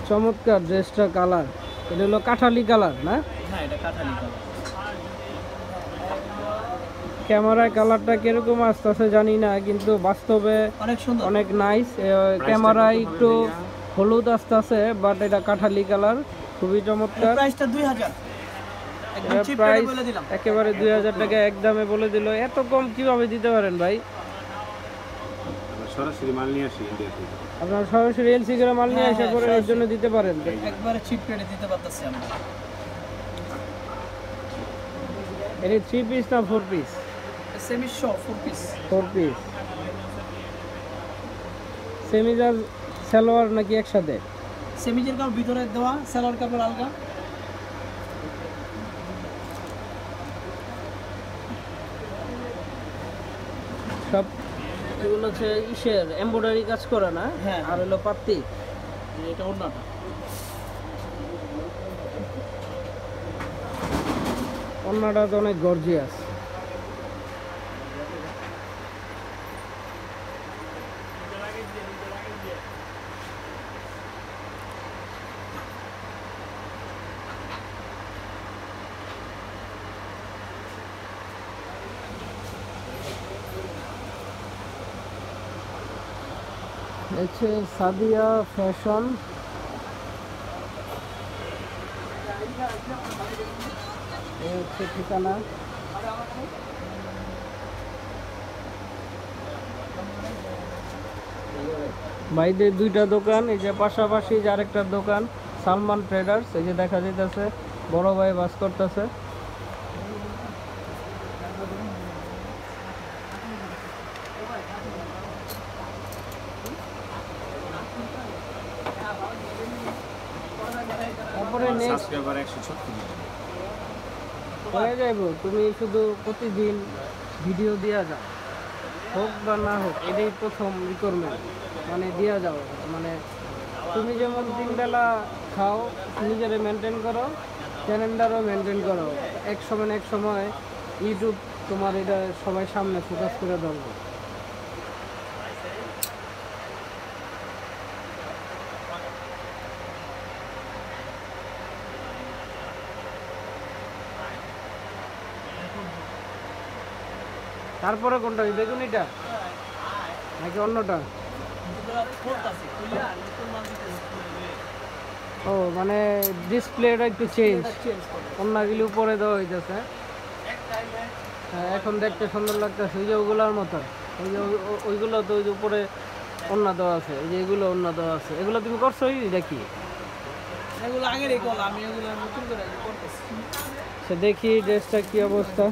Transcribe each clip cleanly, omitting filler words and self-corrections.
চমৎকার ড্রেসটা কালার, এটা হলো কাঠালি কালার না? হ্যাঁ এটা কাঠালি কালার। ক্যামেরায় কালারটা কিরকম আসতেছে জানি না, কিন্তু বাস্তবে অনেক সুন্দর, অনেক নাইস। ক্যামেরায় একটু হলুদ আসতেছে, বাট এটা কাঠালি কালার, খুবই চমৎকার। প্রাইসটা 2000, একদম চিপ রেটে প্রাইস বলে দিলাম। একেবারে 2000 টাকা একদমে বলে দিল। এত কম কিভাবে দিতে পারেন ভাই? সরাসরি মাল নিয়ে আসি ইন্ডিয়া থেকে। আপনার সরাসরি এলসি করে মাল নিয়ে আসা পরে এর জন্য দিতে পারেন। একবারে চিপ রেটে দিতে পারতেছি আমরা। এটা 3 পিস না 4 পিস? সেমি শো 4 পিস। 4 পিস। সেমিজ আর সালোয়ার নাকি একসাথে? সেমিজের কাপড় ভিতরে দেওয়া, সালোয়ার কাপড় আলগা। সব এগুলো হচ্ছে ইসের এমব্রয়ডারি কাজ করে না? হ্যাঁ। আর হলো পাত্তি। এটা ওড়নাটা। ওড়নাটা তো অনেক গর্জিয়াস। হচ্ছে সাদিয়া ফ্যাশন। এই হচ্ছে ঠিকানা। ভাইদের দুইটা দোকান, এই যে পাশাপাশি যে আরেকটা দোকান সালমান ট্রেডার্স, এই যে দেখা যাইতেছে বড় ভাই বাস করতেছে। তারপরে নেক্সট সাবস্ক্রাইবার 136 হয়ে যাইব। তুমি শুধু প্রতিদিন ভিডিও দিয়া যাও, হোক বা না হোক, এটাই প্রথম রিকোয়ারমেন্ট। মানে দিয়া যাও, মানে তুমি যেমন 3 বেলা খাও, নিজেরে মেনটেন করো, চ্যানেলটারও মেনটেন করো। এক সময় না এক সময় ইউটিউব তোমার এটা সবাই সামনে ফোকাস করে ধরবে। তারপরে কোনটা, ওই বেগুনিটা নাকি অন্যটা? ও মানে ডিসপ্লেটা একটু চেঞ্জ, অন্যগুলি উপরে দেওয়া হইতেছে। হ্যাঁ, এখন দেখতে সুন্দর লাগতেছে। ওই যে ওগুলোর মতো, ওই যে ওইগুলো তো ওই যে উপরে অন্য দেওয়া আছে, এই যে এগুলো অন্য দেওয়া আছে। এগুলো তুমি করছো দেখি? এগুলো আগেরই কল, আমি এগুলো নতুন করে করতেছি। সে দেখি ড্রেসটা কি অবস্থা।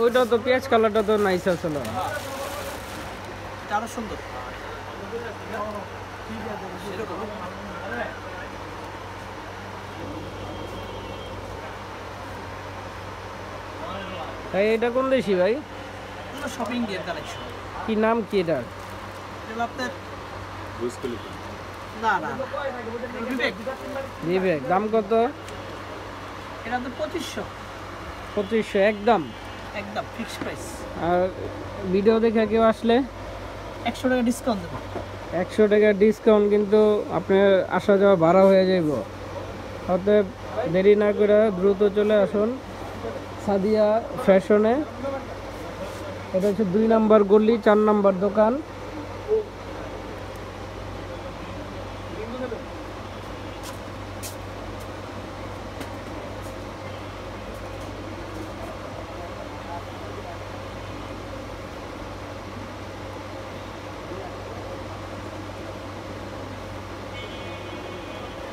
ওইটা তো পেঁয়াজ কালারটা তো নাইস আসলে, আরো সুন্দর। ভাই এটা কোন দেশি ভাই? Shopping gear collection. কি নাম কি এটার? এটা আপনার বুঝলি না না বিবেক। বিবেক। দাম কত? এটা তো 2500। 2500 একদম? একদম ফিক্সড প্রাইস। আর ভিডিও দেখে কেউ আসলে 100 টাকা ডিসকাউন্ট দেবো। 100 টাকা ডিসকাউন্ট, কিন্তু আপনার আসা যাওয়া ভাড়া হয়ে যাইব। অতএব দেরি না করে দ্রুত চলে আসুন সাদিয়া ফ্যাশনে। এটা হচ্ছে 2 নম্বর গলি, 4 নম্বর দোকান।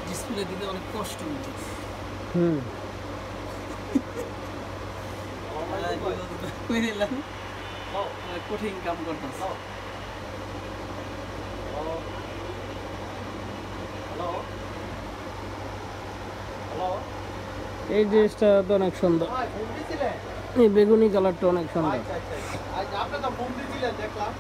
ডিসপ্লে দিতে অনেক কষ্ট হচ্ছে। কঠিন কাম করতেছে। এই ড্রেসটা তো অনেক সুন্দর, এই বেগুনি কালারটা অনেক সুন্দর। আপনি তো ফোন দিয়েছিলেন দেখলাম।